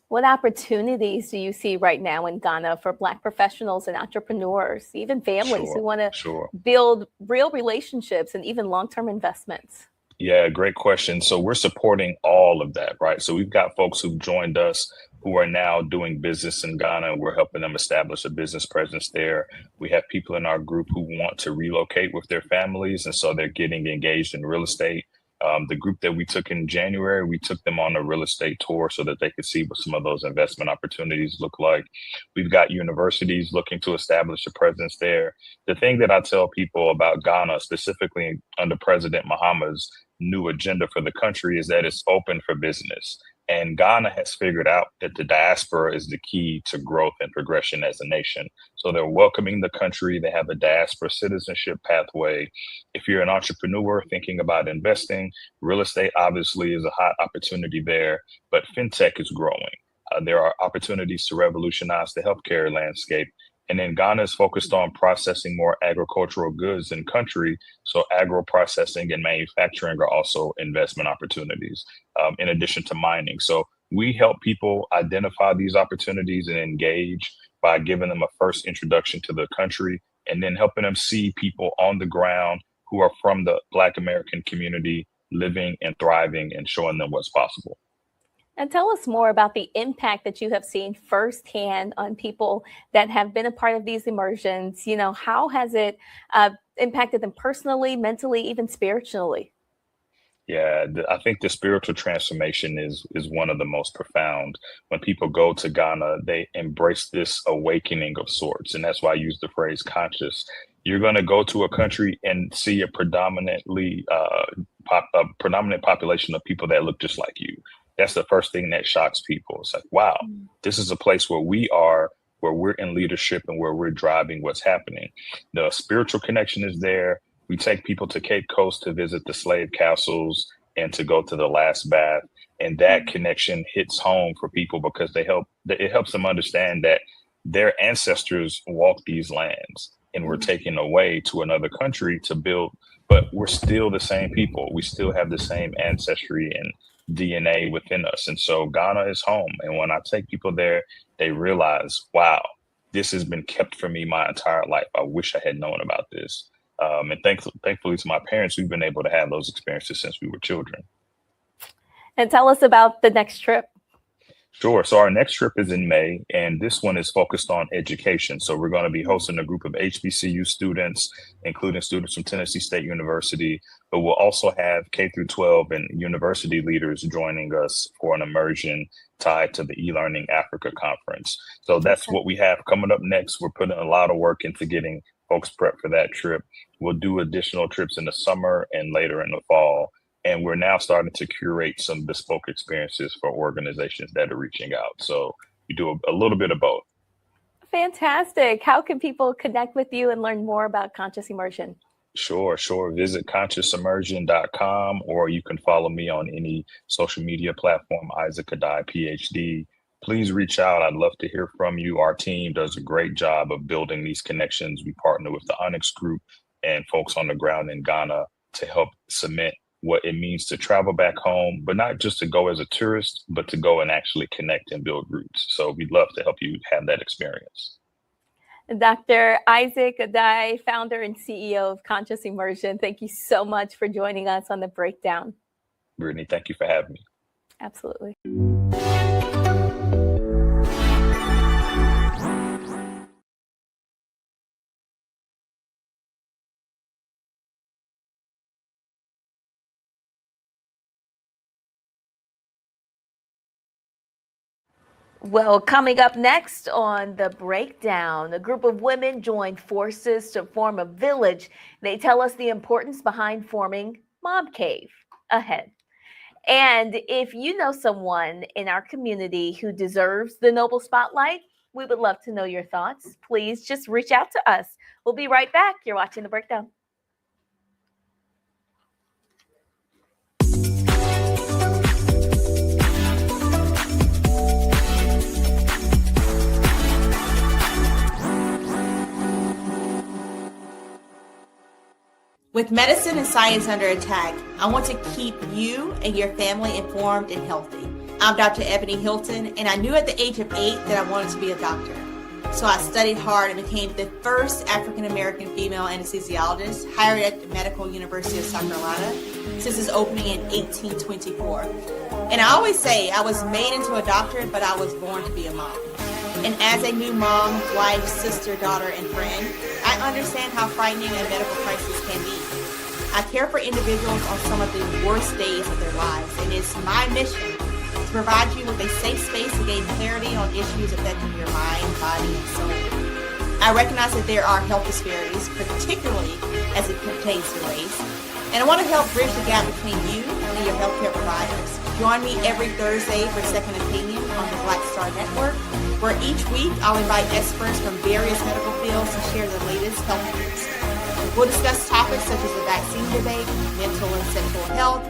What opportunities do you see right now in Ghana for Black professionals and entrepreneurs, even families who want to build real relationships and even long-term investments? Yeah, great question. So we're supporting all of that, right? So we've got folks who've joined us who are now doing business in Ghana. We're helping them establish a business presence there. We have people in our group who want to relocate with their families, and so they're getting engaged in real estate. The group that we took in January, we took them on a real estate tour so that they could see what some of those investment opportunities look like. We've got universities looking to establish a presence there. The thing that I tell people about Ghana, specifically under President Mahama's new agenda for the country, is that it's open for business. And Ghana has figured out that the diaspora is the key to growth and progression as a nation. So they're welcoming the country. They have a diaspora citizenship pathway. If you're an entrepreneur thinking about investing, real estate obviously is a hot opportunity there, but fintech is growing. There are opportunities to revolutionize the healthcare landscape. And then Ghana is focused on processing more agricultural goods in country. So agro-processing and manufacturing are also investment opportunities, in addition to mining. So we help people identify these opportunities and engage by giving them a first introduction to the country and then helping them see people on the ground who are from the Black American community living and thriving and showing them what's possible. And tell us more about the impact that you have seen firsthand on people that have been a part of these immersions. How has it impacted them personally, mentally, even spiritually? Yeah, I think the spiritual transformation is one of the most profound. When people go to Ghana, they embrace this awakening of sorts. And that's why I use the phrase conscious. You're going to go to a country and see a predominant population of people that look just like you. That's the first thing that shocks people. It's like, wow, this is a place where we are, where we're in leadership and where we're driving what's happening. The spiritual connection is there. We take people to Cape Coast to visit the slave castles and to go to the last bath. And that connection hits home for people because it helps them understand that their ancestors walked these lands and were taken away to another country to build, but we're still the same people. We still have the same ancestry and DNA within us. And so Ghana is home. And when I take people there, they realize, wow, this has been kept from me my entire life. I wish I had known about this. And thankfully to my parents, we've been able to have those experiences since we were children. And tell us about the next trip. Sure. So our next trip is in May, and this one is focused on education. So we're going to be hosting a group of HBCU students, including students from Tennessee State University, but we'll also have K through 12 and university leaders joining us for an immersion tied to the eLearning Africa conference. So that's what we have coming up next. We're putting a lot of work into getting folks prepped for that trip. We'll do additional trips in the summer and later in the fall. And we're now starting to curate some bespoke experiences for organizations that are reaching out. So we do a little bit of both. Fantastic. How can people connect with you and learn more about conscious immersion? Sure. Visit consciousimmersion.com, or you can follow me on any social media platform, Isaac Adai, PhD. Please reach out. I'd love to hear from you. Our team does a great job of building these connections. We partner with the Onyx Group and folks on the ground in Ghana to help cement what it means to travel back home, but not just to go as a tourist, but to go and actually connect and build roots. So we'd love to help you have that experience. Dr. Isaac Adai, founder and CEO of Conscious Immersion, thank you so much for joining us on The Breakdown. Brittany, thank you for having me. Absolutely. Well, coming up next on The Breakdown, a group of women joined forces to form a village. They tell us the importance behind forming Mom Cave ahead. And if you know someone in our community who deserves the Noble Spotlight, we would love to know your thoughts. Please just reach out to us. We'll be right back. You're watching The Breakdown. With medicine and science under attack, I want to keep you and your family informed and healthy. I'm Dr. Ebony Hilton, and I knew at the age of 8 that I wanted to be a doctor. So I studied hard and became the first African-American female anesthesiologist hired at the Medical University of South Carolina since its opening in 1824. And I always say I was made into a doctor, but I was born to be a mom. And as a new mom, wife, sister, daughter, and friend, I understand how frightening a medical crisis can be. I care for individuals on some of the worst days of their lives, and it's my mission to provide you with a safe space to gain clarity on issues affecting your mind, body, and soul. I recognize that there are health disparities, particularly as it pertains to race, and I want to help bridge the gap between you and your healthcare providers. Join me every Thursday for Second Opinion on the Black Star Network, where each week I'll invite experts from various medical fields to share the latest health news. We'll discuss topics such as the vaccine debate, mental and sexual health,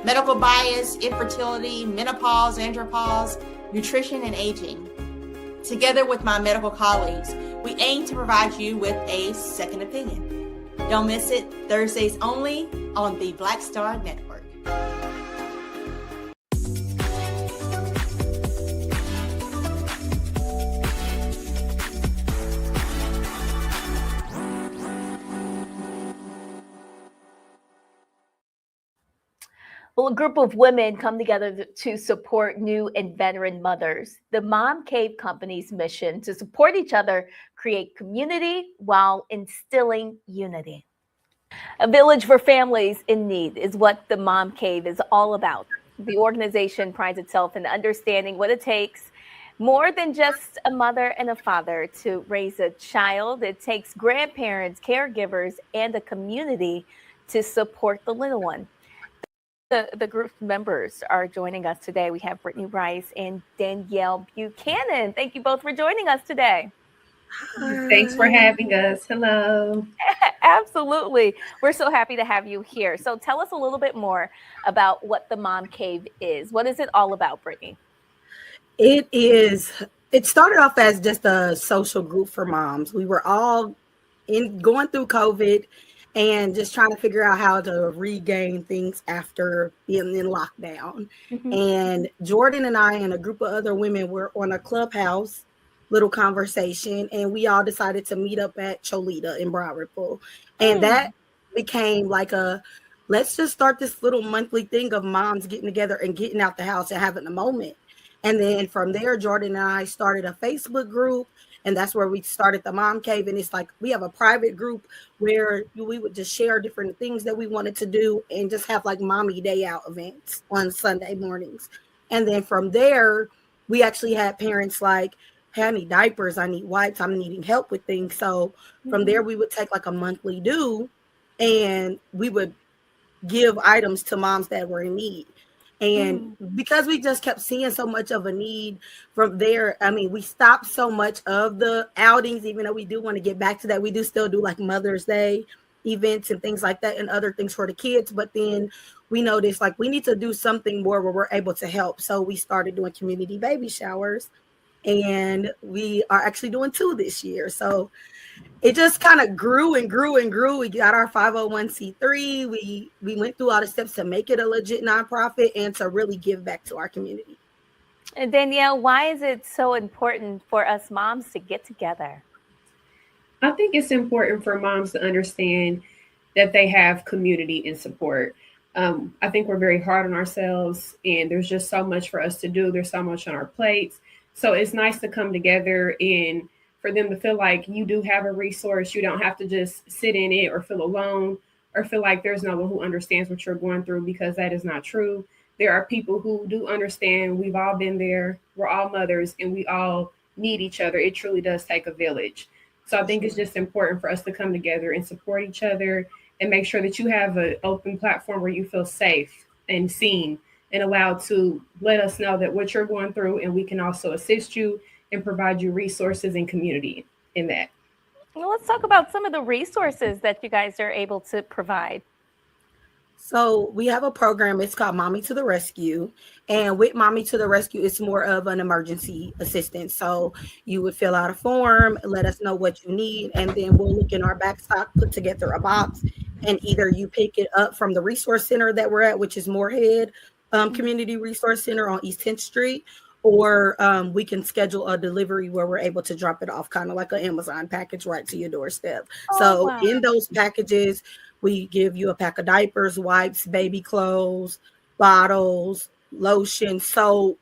medical bias, infertility, menopause, andropause, nutrition, and aging. Together with my medical colleagues, we aim to provide you with a second opinion. Don't miss it, Thursdays only on the Black Star Network. Well, a group of women come together to support new and veteran mothers. The Mom Cave Company's mission to support each other, create community while instilling unity. A village for families in need is what the Mom Cave is all about. The organization prides itself in understanding what it takes more than just a mother and a father to raise a child. It takes grandparents, caregivers, and a community to support the little one. The group members are joining us today. We have Brittany Rice and Danielle Buchanan. Thank you both for joining us today. Thanks for having us. Hello. Absolutely. We're so happy to have you here. So tell us a little bit more about what the Mom Cave is. What is it all about, Brittany? It started off as just a social group for moms. We were all going through COVID and just trying to figure out how to regain things after being in lockdown. Mm-hmm. And Jordan and I and a group of other women were on a Clubhouse little conversation, and we all decided to meet up at Cholita in Broad Ripple. And that became like let's just start this little monthly thing of moms getting together and getting out the house and having a moment. And then from there, Jordan and I started a Facebook group, and that's where we started the Mom Cave. And it's like we have a private group where we would just share different things that we wanted to do and just have like mommy day out events on Sunday mornings. And then from there, we actually had parents like, hey, I need diapers, I need wipes, I'm needing help with things. So from there, we would take like a monthly due and we would give items to moms that were in need. And because we just kept seeing so much of a need from there, I mean, we stopped so much of the outings, even though we do want to get back to that. We do still do like Mother's Day events and things like that and other things for the kids. But then we noticed like we need to do something more where we're able to help. So we started doing community baby showers, and we are actually doing 2 this year. So it just kind of grew and grew and grew. We got our 501c3. We went through all the steps to make it a legit nonprofit and to really give back to our community. And Danielle, why is it so important for us moms to get together? I think it's important for moms to understand that they have community and support. I think we're very hard on ourselves, and there's just so much for us to do. There's so much on our plates. So it's nice to come together and for them to feel like you do have a resource. You don't have to just sit in it or feel alone or feel like there's no one who understands what you're going through, because that is not true. There are people who do understand. We've all been there. We're all mothers, and we all need each other. It truly does take a village. So I think it's just important for us to come together and support each other and make sure that you have an open platform where you feel safe and seen and allowed to let us know that what you're going through, and we can also assist you and provide you resources and community in that. Well, let's talk about some of the resources that you guys are able to provide. So we have a program, it's called Mommy to the Rescue. And with Mommy to the Rescue, it's more of an emergency assistance. So you would fill out a form, let us know what you need, and then we'll look in our backstock, put together a box, and either you pick it up from the resource center that we're at, which is Moorhead Community Resource Center on East 10th Street, or we can schedule a delivery where we're able to drop it off, kind of like an Amazon package right to your doorstep. So in those packages, we give you a pack of diapers, wipes, baby clothes, bottles, lotion, soap,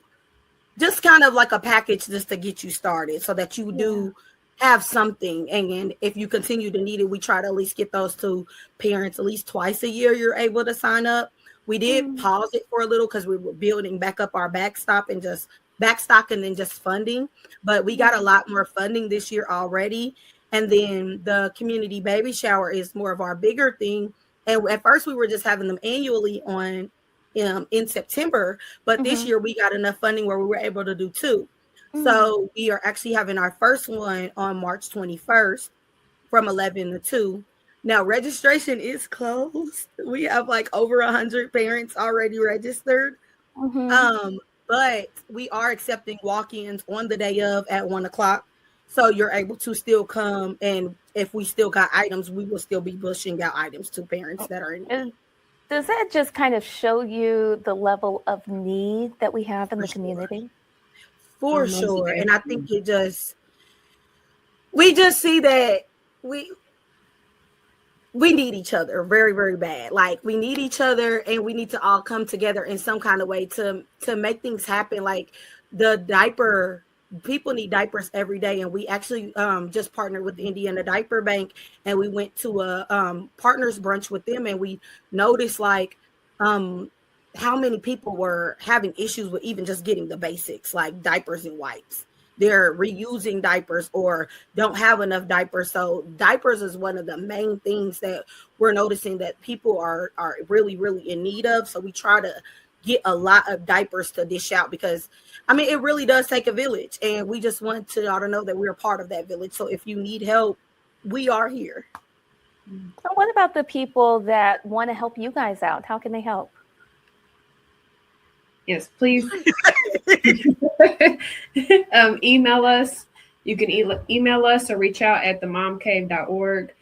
just kind of like a package just to get you started so that you do have something. And if you continue to need it, we try to at least get those to parents at least twice a year. You're able to sign up. We did pause it for a little because we were building back up our backstock and then just funding. But we got a lot more funding this year already. And then the community baby shower is more of our bigger thing. And at first we were just having them annually on in September. But this year we got enough funding where we were able to do 2. So we are actually having our first one on March 21st from 11 to 2. Now, registration is closed. We have like over 100 parents already registered. But we are accepting walk-ins on the day of at 1:00. So you're able to still come. And if we still got items, we will still be pushing out items to parents that are in need. Does that just kind of show you the level of need that we have in the community? For sure. And I think we just see that we need each other very, very bad. Like we need each other, and we need to all come together in some kind of way to make things happen. Like people need diapers every day. And we actually just partnered with the Indiana Diaper Bank, and we went to a partners brunch with them, and we noticed like how many people were having issues with even just getting the basics like diapers and wipes. They're reusing diapers or don't have enough diapers. So diapers is one of the main things that we're noticing that people are really, really in need of. So we try to get a lot of diapers to dish out because, I mean, it really does take a village. And we just want to y'all to know that we're a part of that village. So if you need help, we are here. So what about the people that want to help you guys out? How can they help? Yes, please. Email us. You can email us or reach out at themomcave.org,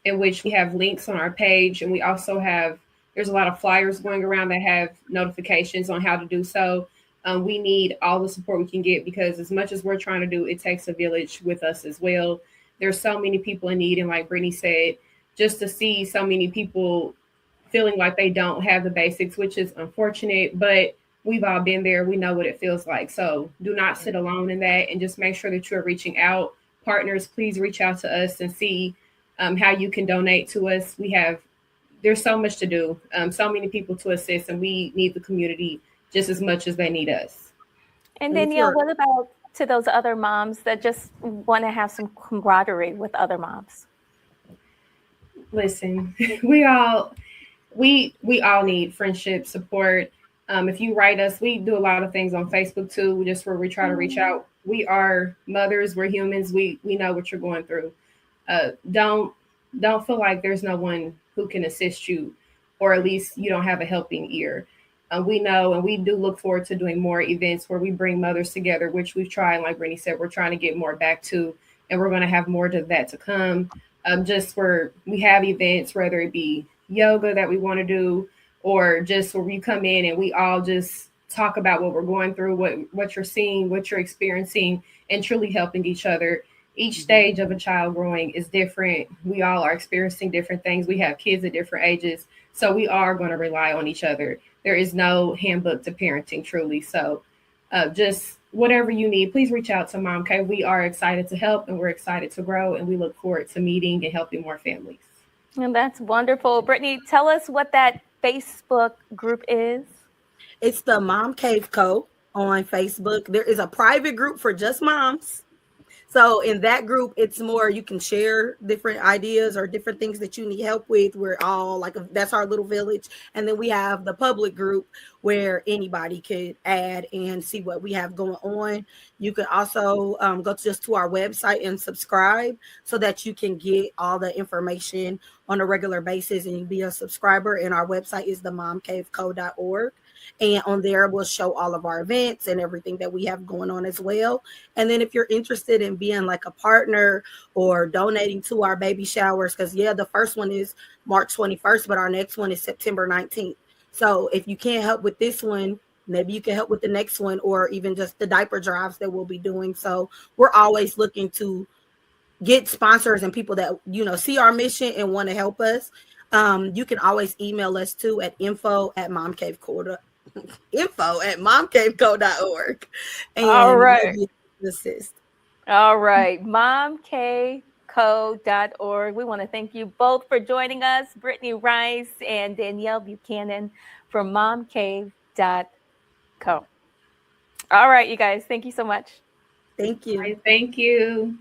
in which we have links on our page. And we also there's a lot of flyers going around that have notifications on how to do so. We need all the support we can get because as much as we're trying to do, it takes a village with us as well. There's so many people in need. And like Brittany said, just to see so many people feeling like they don't have the basics, which is unfortunate, but we've all been there. We know what it feels like. So do not sit alone in that and just make sure that you're reaching out. Partners, please reach out to us and see how you can donate to us. There's so much to do, so many people to assist, and we need the community just as much as they need us. And Danielle, what about to those other moms that just want to have some camaraderie with other moms? Listen, we all need friendship, support. If you write us, we do a lot of things on Facebook too, just where we try to reach out. We are mothers, we're humans, we know what you're going through. Don't don't feel like there's no one who can assist you, or at least you don't have a helping ear. We know, and we do look forward to doing more events where we bring mothers together, which we've tried. Like Brittany said, we're trying to get more back to, and we're going to have more of that to come. Just where we have events, whether it be yoga that we want to do, or just where we come in and we all just talk about what we're going through, what you're seeing, what you're experiencing, and truly helping each other. Each stage of a child growing is different. We all are experiencing different things. We have kids at different ages, so we are going to rely on each other. There is no handbook to parenting, truly. So just whatever you need, please reach out to Mom Cave. We are excited to help, and we're excited to grow, and we look forward to meeting and helping more families. And that's wonderful. Brittany, tell us what that Facebook group is. It's the Mom Cave Co. on Facebook. There is a private group for just moms. So in that group, it's more you can share different ideas or different things that you need help with. We're all like, that's our little village. And then we have the public group where anybody could add and see what we have going on. You can also go to our website and subscribe so that you can get all the information on a regular basis and be a subscriber. And our website is themomcaveco.org. And on there, we'll show all of our events and everything that we have going on as well. And then if you're interested in being like a partner or donating to our baby showers, because the first one is March 21st, but our next one is September 19th. So if you can't help with this one, maybe you can help with the next one, or even just the diaper drives that we'll be doing. So we're always looking to get sponsors and people that, see our mission and want to help us. You can always email us too at info@momcaveco.org. All right. And assist. All right. momcaveco.org. We want to thank you both for joining us, Brittany Rice and Danielle Buchanan from momcave.co. All right, you guys. Thank you so much. Thank you. Thank you.